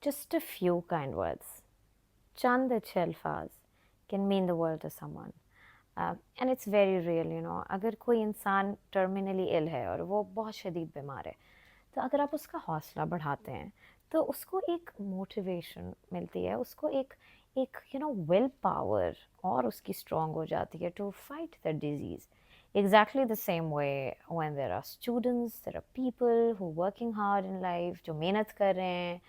Just a few kind words, chand अच्छे अल्फाज can mean the world to someone. And it's very real, you know. अगर कोई इंसान terminally ill है और वो बहुत शदीद बीमार है, तो अगर आप उसका हौसला बढ़ाते हैं तो उसको एक मोटिवेशन मिलती है, उसको एक एक यू नो विल पावर और उसकी स्ट्रॉन्ग हो जाती है to fight the disease. Exactly the same way when there are students, there are people who working hard in life, जो मेहनत कर रहे हैं,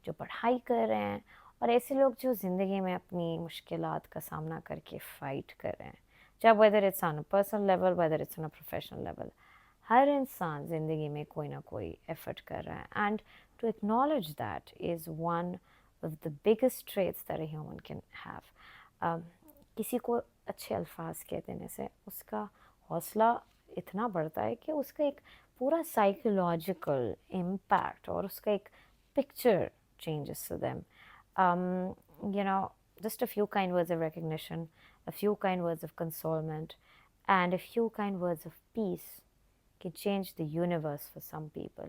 जो पढ़ाई कर रहे हैं, और ऐसे लोग जो ज़िंदगी में अपनी मुश्किलात का सामना करके फ़ाइट कर रहे हैं, चाहे whether it's on a personal level, whether it's on a professional level. हर इंसान ज़िंदगी में कोई ना कोई एफर्ट कर रहा है, and to acknowledge that is one of the biggest traits that a human can have. किसी को अच्छे अल्फाज कह देने से उसका हौसला इतना बढ़ता है कि उसका एक पूरा साइकोलॉजिकल इम्पैक्ट और उसका एक picture changes to them. You know, just a few kind words of recognition, a few kind words of consolement, and a few kind words of peace can change the universe for some people.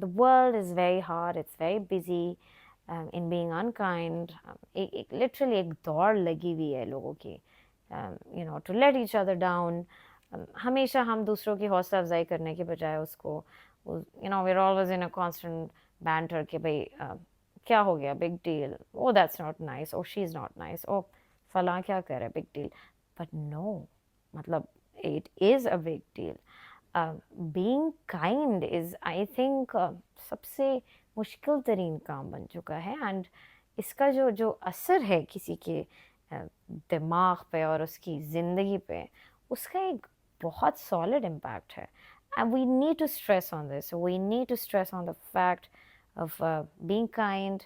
The world is very hard, it's very busy in being unkind. Literally एक दौड़ लगी हुई है लोगों की, you know, to let each other down. हमेशा हम दूसरों की हौसला अफजाई करने के बजाय उसको, you know, we're always in a constant banter कि भाई क्या हो गया, big deal, oh that's not nice, oh she's not nice, oh फलां क्या कर रहा है, big deal. But no, मतलब it is a big deal. Being kind is I think सबसे मुश्किल तरीन काम बन चुका है, एंड इसका जो जो असर है किसी के दिमाग पे और उसकी ज़िंदगी पे, उसका एक बहुत सॉलिड इम्पैक्ट है. And we need to stress on this, we need to stress on the fact of being kind,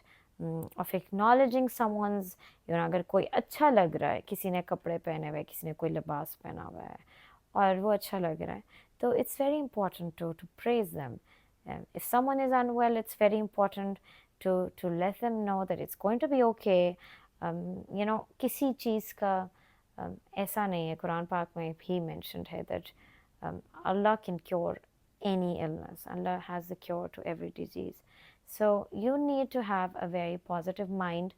of acknowledging someone's, you know, अगर कोई अच्छा लग रहा है, किसी ने कपड़े पहने हुए, किसी ने कोई लिबास पहना हुआ है और वो अच्छा लग रहा है, so it's very important to praise them. If someone is unwell, it's very important to let them know that it's going to be okay. You know, किसी चीज़ का ऐसा नहीं है, कुरान पाक में भी mentioned है that Allah can cure any illness. Allah has the cure to every disease. So you need to have a very positive mind,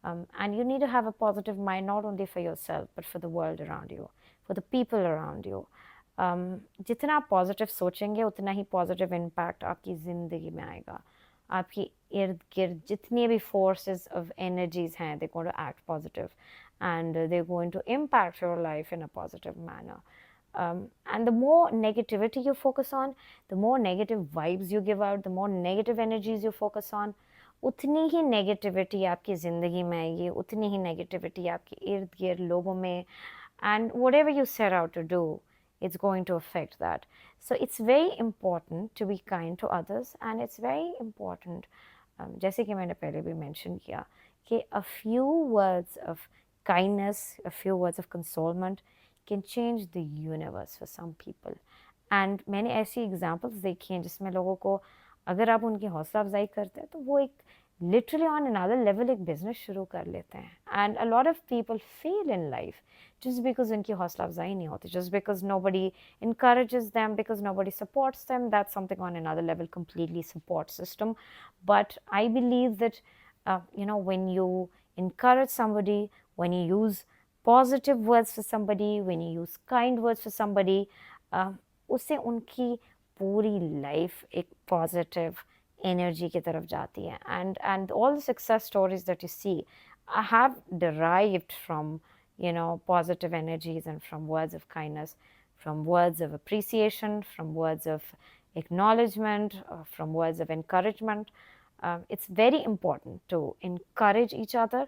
and you need to have a positive mind not only for yourself but for the world around you, for the people around you. जितना आप positive सोचेंगे उतना ही positive impact आपकी ज़िंदगी में आएगा. आपकी इर्द गिर्द जितनी भी फोर्सेस ऑफ एनर्जीज हैं, they going to act positive and they're going to impact your life in a positive manner. And the more negativity you focus on, the more negative vibes you give out, the more negative energies you focus on, उतनी ही negativity आपकी ज़िंदगी में आएगी, उतनी ही negativity आपके इर्द गिर्द लोगों में, and whatever you set out to do, it's going to affect that. So it's very important to be kind to others, and it's very important, जैसे कि मैंने पहले भी mention किया, कि a few words of kindness, a few words of consolement can change the universe for some people. And मैंने ऐसी examples देखी हैं जिसमें लोगों को अगर आप उनकी हौसला अफजाई करते हैं तो वो एक literally on another level एक business शुरू कर लेते हैं. And a lot of people fail in life just because उनकी हौसला अफजाई नहीं होती, just because nobody encourages them, because nobody supports them. That's something on another level, completely support system. But I believe that you know, when you encourage somebody, when you use positive words for somebody, when you use kind words for somebody, उससे उनकी पूरी life एक positive energy की तरफ जाती है. And all the success stories that you see have derived from, you know, positive energies and from words of kindness, from words of appreciation, from words of acknowledgement, from words of encouragement. It's very important to encourage each other,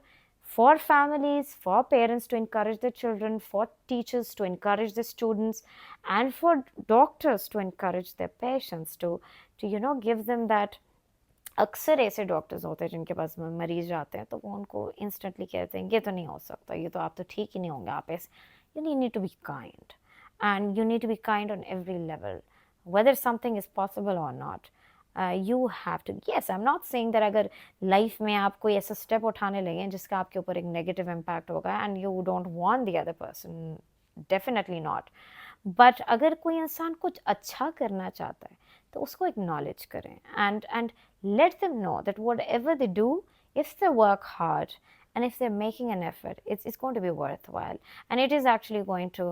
for families, for parents to encourage their children, for teachers to encourage the students, and for doctors to encourage their patients, to you know, give them that. अक्सर ऐसे doctors होते हैं जिनके पास मरीज जाते हैं तो वो उनको इंस्टेंटली कहते हैं ये तो नहीं हो सकता, ये तो आप तो ठीक ही नहीं होंगे, आप ऐसे. You need to be kind, and you need to be kind on every level, whether something is possible or not. You have to, yes, I'm not saying that अगर लाइफ में आप कोई ऐसा स्टेप उठाने लगे जिसका आपके ऊपर एक नेगेटिव इम्पैक्ट होगा and you don't want the other person, definitely not. But अगर कोई इंसान कुछ अच्छा करना चाहता है तो उसको एक्नॉलेज करें and let them know that whatever they do, if they work hard and if they're making an effort, it's going to be worthwhile, and it is actually going to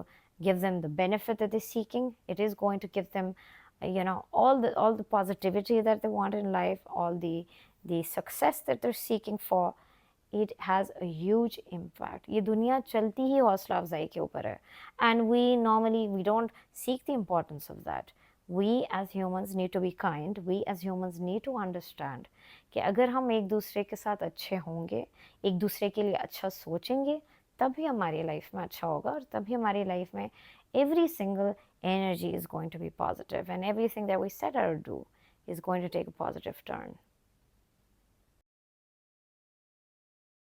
give them the benefit that they're seeking. It is going to give them all the positivity that they want in life, all the success that they're seeking for. It has a huge impact. ये दुनिया चलती ही हौसला अफजाई के ऊपर है, and we don't seek the importance of that. We as humans need to be kind. We as humans need to understand कि अगर हम एक दूसरे के साथ अच्छे होंगे, एक दूसरे के लिए अच्छा सोचेंगे, तभी हमारी लाइफ में अच्छा होगा, और तभी हमारी लाइफ में every single energy is going to be positive, and everything that we set out to do is going to take a positive turn.